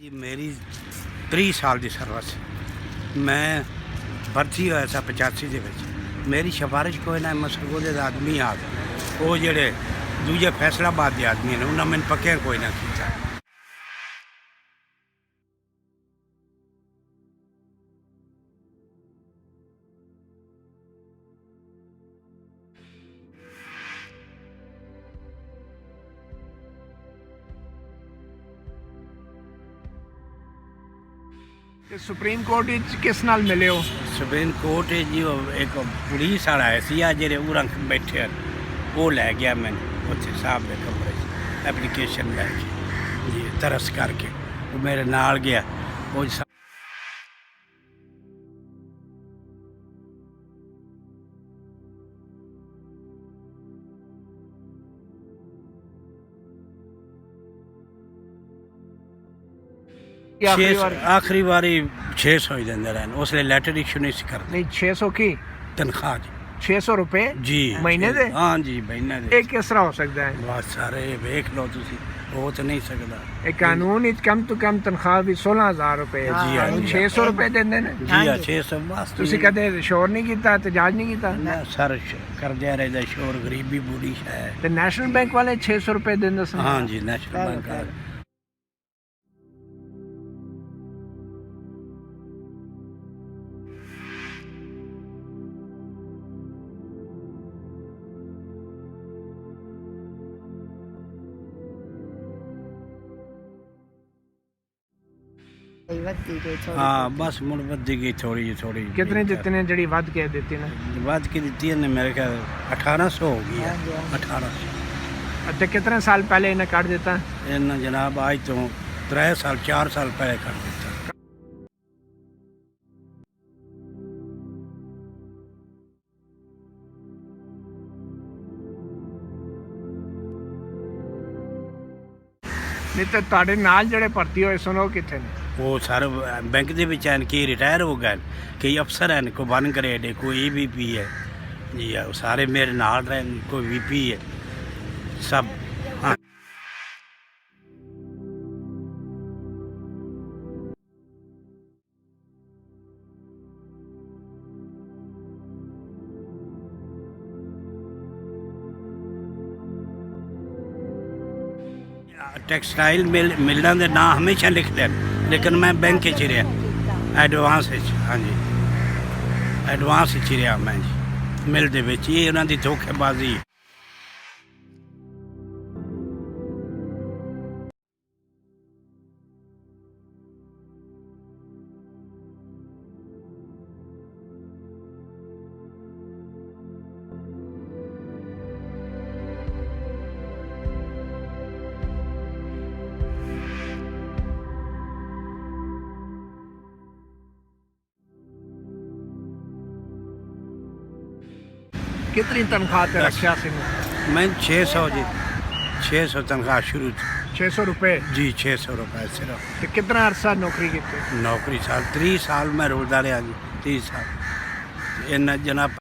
जी मेरी 30 साल की सर्विस मैं भर्ती होया सा 85 ਦੇ ਵਿੱਚ मेरी सिफारिश कोई ना मसरूद आदमी आ वो जेड़े दूजे फैसलाबाद के आदमी ने उन्होंने मैंने पक्के कोई ना किया। ਤੇ ਸੁਪਰੀਮ ਕੋਰਟ ਵਿੱਚ ਕਿਸ ਨਾਲ ਮਿਲੇ ਹੋ? सुप्रीम कोर्ट जी वो एक पुलिस वाला है सी जेड़े उरंग बैठे हैं वो लै गया मैंने उत्थे साहब के कमरे एप्लीकेशन लैके जी तरस करके वो मेरे नाल गया वो ਆਖਰੀ ਵਾਰ आखिरी बारी 600 ही देंदे रहन उसले लैटर इशू नहीं सी करते ਨਹੀਂ 600 ਕੀ तनख्वाह जी 600 ਰੁਪਏ जी महीने दे? हाँ जी महीने ਇਹ दे ਕਿਸ ਤਰ੍ਹਾਂ ਹੋ ਸਕਦਾ ਹੈ? बहुत सारे वेख लो तुसी हो तो नहीं सकता ਇਹ ਕਾਨੂੰਨ ਵਿੱਚ ਕਮ ਤੋਂ ਕਮ ਤਨਖਾਹ ਵੀ 16000 ਰੁਪਏ ਹੈ। ਜੀ, ਹਾਂ, ਤੁਹਾਨੂੰ ਜੀ। 600 ਰੁਪਏ ਦਿੰਦੇ ਨੇ। जी हाँ 600 बस ਤੁਸੀਂ ਕਦੇ ਸ਼ੋਰ ਨਹੀਂ ਕੀਤਾ, ਇਤਜਾਜ ਨਹੀਂ ਕੀਤਾ? ना सर कर दिया रहता शोर गरीबी बुरी है। ਤੇ ਨੈਸ਼ਨਲ ਬੈਂਕ ਵਾਲੇ 600 ਰੁਪਏ ਦਿੰਦੇ ਸਨ। हाँ जी नेशनल बैंक का हाँ बस मुड़ बदी गई थोड़ी थोड़ी ਕਿਤਨੇ ਜਿਤਨੇ ਜਿਹੜੀ ਵੱਧ ਕੇ ਦਿੱਤੀ ਨੇ? बाद की दी ने मेरे ख्याल 1800 हो गई है 1800 ਅਤੇ ਕਿਤਨੇ ਸਾਲ ਪਹਿਲੇ ਇਹਨੇ ਕੱਢ ਦਿੱਤਾ? इन्हें जनाब आज तो 3 साल 4 साल पहले कर दिता। ਨਹੀਂ ਤੇ ਤੁਹਾਡੇ ਨਾਲ ਜਿਹੜੇ ਭਰਤੀ ਹੋਏ ਸਨ ਉਹ ਕਿੱਥੇ ਨੇ? वो सर बैंक के विच हैं कि रिटायर हो गए कई अफसर हैं कोई 1 ग्रेड है कोई EVP है जी हाँ, वो सारे मेरे नाल रहे कोई VP है सब हाँ टैक्सटाइल मिलों के नाम हमेशा लिखते हैं लेकिन मैं बैंक च रहा एडवांस हाँ जी एडवांस च रहा मैं जी मिल दे विच ये उन्हों की धोखेबाजी। ਕਿਤਨੀ ਤਨਖਾਹ ਤੇ ਰੱਖਿਆ ਸੀ? मैं 600 जी 600 तनख्वाह शुरू थी 600 रुपए। जी 600 रुपये सिर्फ ਤੇ ਕਿਤਨਾ ਅਰਸਾ ਨੌਕਰੀ ਕੀਤੀ? नौकरी साल 30 साल मैं रोलता रहा जी 30 साल इन्ना जनाब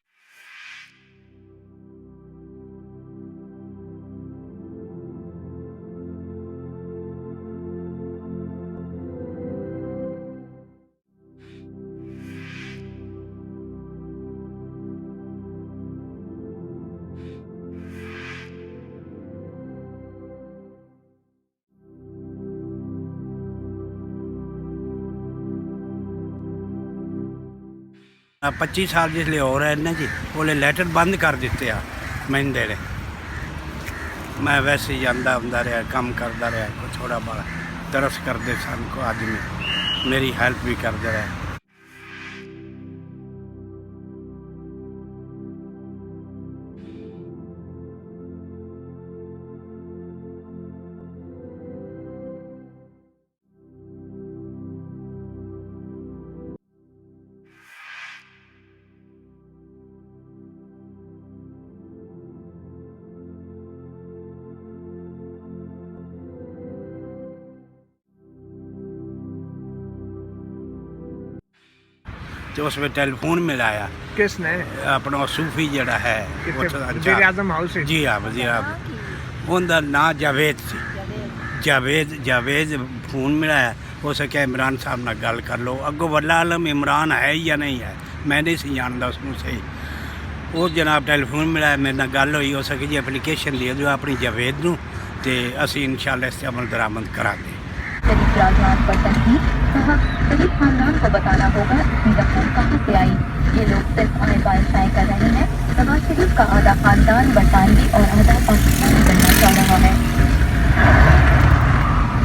आ 25 साल जिसले हो रहे हैं जी बोले लैटर बंद कर दिते आ मैंने देने मैं वैसे ही जाता आंदा रहा काम करता रहा कोई थोड़ा बड़ा तरस करते सन को आदमी मेरी हेल्प भी करते रहे। तो उसमें टेलीफोन मिलाया किसने? अपना सूफी जड़ा है वज़ीर आज़म हाउस है। जी हाँ वज़ीर आज़म उनका नाम जावेद सी जावेद फोन मिलाया ਹੋ ਸਕਿਆ ਇਮਰਾਨ ਸਾਹਿਬ ਨਾਲ ਗੱਲ ਕਰ ਲਓ। ਅੱਗੋਂ ਵੱਲਾ ਆਲਮ ਇਮਰਾਨ ਹੈ ਜਾਂ ਨਹੀਂ ਹੈ, ਮੈਂ ਨਹੀਂ ਸੀ ਜਾਣਦਾ ਉਸਨੂੰ ਸਹੀ। ਉਹ ਜਨਾਬ ਟੈਲੀਫੋਨ ਮਿਲਿਆ, ਮੇਰੇ ਨਾਲ ਗੱਲ ਹੋਈ। ਹੋ ਸਕੇ ਜੀ ਐਪਲੀਕੇਸ਼ਨ ਦੇ ਦਿਓ ਆਪਣੀ ਜਾਵੇਦ ਨੂੰ, ਤੇ ਅਸੀਂ इंशाअल्लाह इस अमल दरामद करांगे। शरीफ खानदान को बताना होगा इतनी रकम कहाँ से आई। ये लोग सिर्फ आए बाएं कर रहे हैं। नवाज शरीफ का आधा खानदान बरतानवी और आधा पाकिस्तानी बनना चाह रहा है।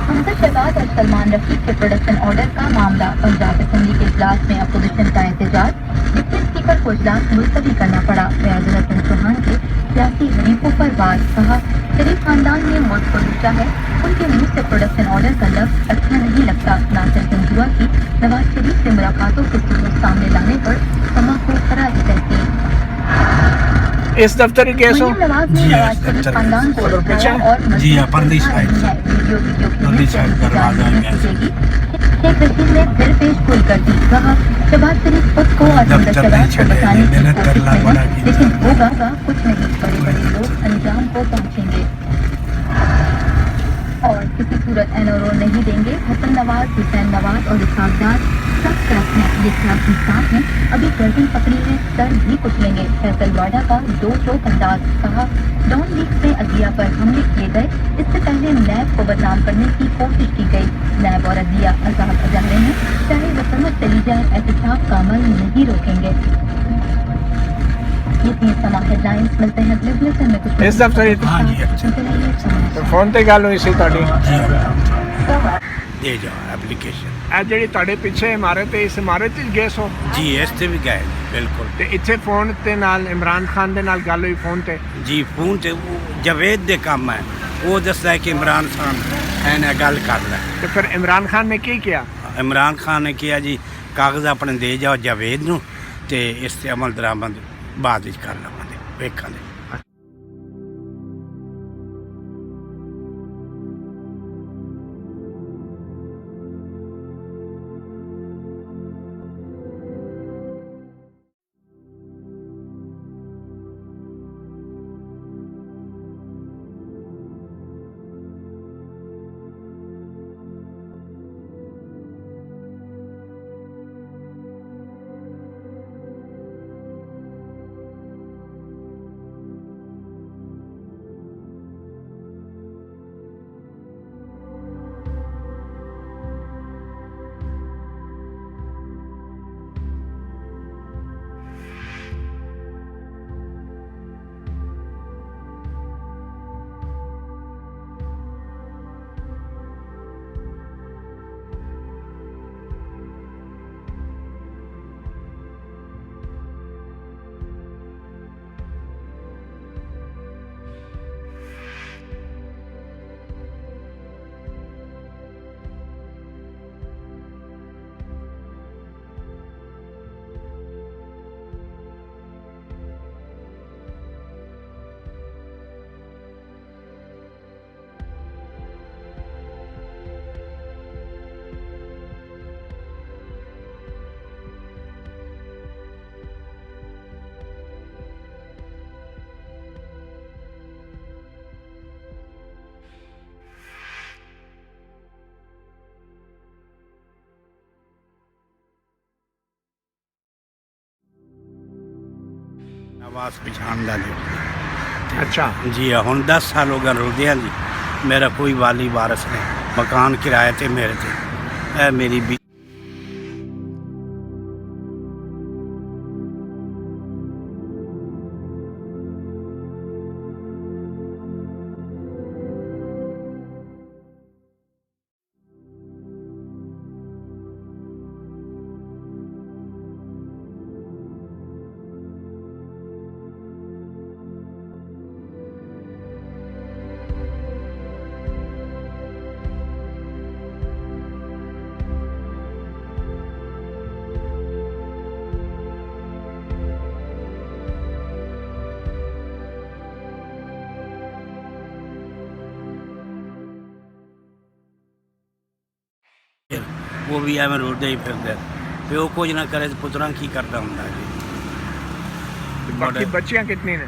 हमजा शहबाज और सलमान रफीक के प्रोडक्शन ऑर्डर का मामला। पंजाब असेंबली के इजलास में अपोजिशन का एहतजाज। डिप्टी स्पीकर को इजलास मुलतवी करना पड़ा। फयाजुल हसन चौहान के सियासी हरीफों पर वार। कहा शरीफ खानदान ने मुल्क को लूटा है, उनके मुंह से प्रोडक्शन ऑर्डर का लफ्ज अच्छा नहीं लगता। नासिर जंजुआ की नवाज शरीफ से मुलाकातों के सबूत सामने लाने पर समा को खराज तहसीन। इस दफ्तर की केस हो नवाज ने नवाज शरीफ खानदान को उठाया और जी हाँ, परली साइड दरवाजा शेख रशीद ने फिर पेश गोई कर दी। कहा शहबाज शरीफ खुद को और हमजा शहबाज को बचाने की कोशिश में है, लेकिन होगा कुछ नहीं। बड़े बड़े लोग अंजाम को पहुंचेंगे और किसी सूरत एनओरो नहीं देंगे। हसन नवाज, हुसैन नवाज और इसहाकदार सब तरफ हैं। ये सियासी साथ हैं, अभी गर्दन पकड़ी है, सर भी कुचलेंगे। फैसल वाडा का दो चौक अंदाज। कहा डॉन लीग से अदलिया पर हमले किए गए, इससे पहले नैब को बदनाम करने की कोशिश की गई। नैब और अदलिया आजाद जा रहे हैं, चाहे वो समझ चली जाए एहतिसाब का अमल नहीं रोकेंगे। ये थी समा हेडलाइंस। मिलते हैं अगले बुलेटिन में। कुछ इस दफ्तर हाँ जी, अच्छा। फोन ते गल हुई सी तुहाडी। दे जाओ एप्लीकेशन। ਇਹ ਜਿਹੜੀ ਤੁਹਾਡੇ ਪਿੱਛੇ ਇਮਾਰਤ ਹੈ, ਇਸ ਇਮਾਰਤ 'ਚ ਗਏ ਸੋ जी इस ते भी गए बिल्कुल। ਤੇ ਇੱਥੇ ਫੋਨ ਤੇ ਨਾਲ ਇਮਰਾਨ ਖਾਨ ਦੇ ਨਾਲ ਗੱਲ ਹੋਈ ਫੋਨ ਤੇ। जी फोन ते वो जावेद दे काम है, वो दसदा है कि इमरान खान है ना गल कर लै। ਤੇ ਫਿਰ ਇਮਰਾਨ ਖਾਨ ਨੇ ਕੀ किया? इमरान खान ने किया जी कागज़ अपने दे जाओ जावेद नूं, ते इस ते अमल दरामद बाद विच कर लवांगे, वेखांगे। आवास पछाण ला लियो। अच्छा जी हाँ, हुण 10 साल हो गए रुलदियां जी। मेरा कोई वाली वारस नहीं, मकान किराए ते मेरे ते। ए मेरी भी वो भी ਐਵੇਂ ਰੋਲਦੇ ਹੀ ਫਿਰਦੇ। ਪਿਓ ਕੁਝ ਨਾ ਕਰੇ ਤੇ ਪੁੱਤਰਾਂ ਕੀ ਕਰਦਾ ਹੁੰਦਾ ਜੀ। बाकी बच्चियां कितनी ने?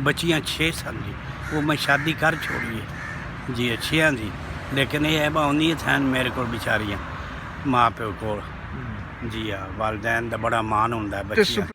बच्चियाँ 6 सन जी। वो मैं शादी कर छोड़ी है जी, अच्छियाँ जी, लेकिन ये है आउंदियां थैन मेरे को बेचारियाँ। ਮਾਂ ਪਿਓ ਕੋਲ ਜੀ ਆ ਵਾਲਦੈਨ ਦਾ ਬੜਾ ਮਾਣ ਹੁੰਦਾ ਹੈ ਤੇ ਬੱਚਿਆਂ ਸੁਪ-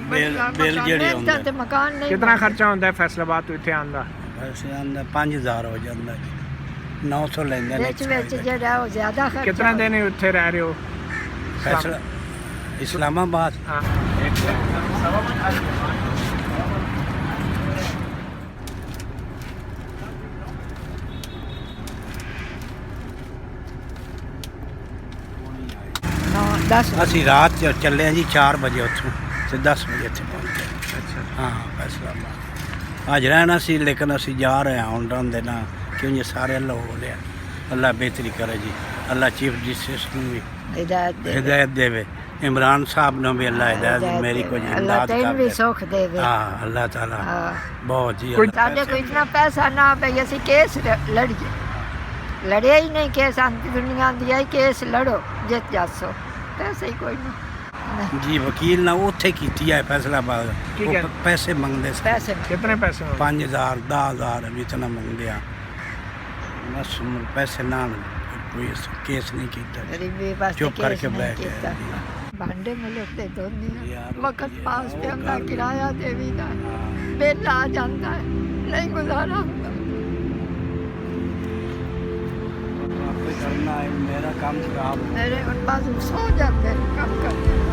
ਬਿੱਲ ਜਿਹੜੇ ਹੁੰਦੇ ਤੇ ਮਕਾਨ ਨਹੀਂ ਕਿੰਨਾ ਖਰਚਾ ਹੁੰਦਾ ਹੈ ਫੈਸਲਾਬਾਦ ਤੋਂ ਇੱਥੇ ਆਉਣ ਦਾ? ਵੈਸੇ ਆਂਦਾ 5000 ਹੋ ਜਾਂਦਾ ਜੀ 900 ਲੈਂਦੇ ਨੇ ਵਿੱਚ ਜਿਹੜਾ ਉਹ ਜ਼ਿਆਦਾ ਖਰਚਾ ਕਿੰਨਾ ਦਿਨ ਉੱਥੇ ਰਹਿ ਰਹੇ ਹੋ? ਫੈਸਲਾ ਇਸਲਾਮਾਬਾਦ ਹਾਂ ਨਾ 10 ਅਸੀਂ ਰਾਤ ਚ ਚੱਲੇ ਹਾਂ ਜੀ 4 ਵਜੇ ਉੱਥੋਂ ਤੇ 10 ਵਜੇ ਇੱਥੇ ਪਹੁੰਚੇ ਅੱਛਾ ਹਾਂ ਫੈਸਲਾਬਾਦ ਅੱਜ ਰਹਿਣਾ ਸੀ ਲੇਕਿਨ ਅਸੀਂ ਜਾ ਰਹੇ ਹਾਂ ਹੁਣ ਰਹਿਣ ਦੇ ਨਾ ਕਿਉਂ ਇਹ ਸਾਰੇ ਅੱਲਾ ਹੋ ਲਿਆ ਅੱਲਾ ਬਿਹਤਰੀ ਕਰੇ ਜੀ ਅੱਲਾ ਚੀਫ ਜਸਟਿਸ ਨੂੰ ਵੀ ਹਿਦਾਇਤ ਦੇ ਹਿਦਾਇਤ ਦੇਵੇ ਇਮਰਾਨ ਸਾਹਿਬ ਨੂੰ ਵੀ ਅੱਲਾ ਹਿਦਾਇਤ ਮੇਰੀ ਕੁਝ ਅੱਲਾਹ ਇਮਦਾਦ ਤੈਨੂੰ ਵੀ करे ਸੁੱਖ ਦੇਵੇ ਹਾਂ ਅੱਲਾਹ ਤਾਲਾ ਹਾਂ ਬਹੁਤ ਜੀ ਕੋਈ- ਅੱਲਾ ਸਾਡੇ ਕੋਲ ਇਤਨਾ ਪੈਸਾ ਨਾ ਪਈ ਅਸੀਂ ਕੇਸ ਲੜੀਏ ਲੜਿਆ ਹੀ ਨਹੀਂ ਕੇਸ ਅੰਤ ਦੁਨੀਆ ਦੀ ਆਈ ਕੇਸ ਲੜੋ ਜਿੱਤ ਜਾਸੋ ਪੈਸੇ ਹੀ ਕੋਈ ਨਹੀਂ ਜੀ ਵਕੀਲ ਨਾਲ ਉੱਥੇ ਕੀਤੀ ਹੈ ਫੈਸਲਾਬਾਦ ਕੀ ਉਹ ਕਹਿੰਦੇ? ਪੈਸੇ ਮੰਗਦੇ ਸੀ ਪੈਸੇ ਕਿੰਨੇ ਪੈਸੇ ਹੋਣਗੇ? 5000 10000 ਵੀ ਇਤਨਾ ਮੰਗਦੇ ਆ ਬਸ ਪੈਸੇ ਨਾਲ ਕੋਈ ਕੇਸ ਨਹੀਂ ਕੀਤਾ ਜੀ। ਗਰੀਬੀ ਵਾਸਤੇ ਚੁੱਪ ਕੇਸ ਕਰਕੇ ਨਹੀਂ ਬੈਠ ਗਏ ਕੀਤਾ ਭਾਂਡੇ ਮੁਲਕ ਤੇ ਦੋਨੇ ਯਾਰ, ਵਕਤ ਪਾਸ ਉਹ ਤੇ ਹੁੰਦਾ ਗੱਲ ਕਿਰਾਇਆ ਦੇਵੀ ਦਾ ਹਾਂ। ਬਿੱਲ ਆ ਜਾਂਦਾ ਹੈ ਨਹੀਂ ਗੁਜ਼ਾਰਾ ਹੁੰਦਾ ਆਪੇ ਕਰਨਾ ਹੈ ਮੇਰਾ ਕੰਮ ਖਰਾਬ ਹੋ ਮੇਰੇ ਹੁਣ ਬਾਅਦ ਸੋ ਜਾਂਦੇ ਨੇ ਕੰਮ ਕਰਦੇ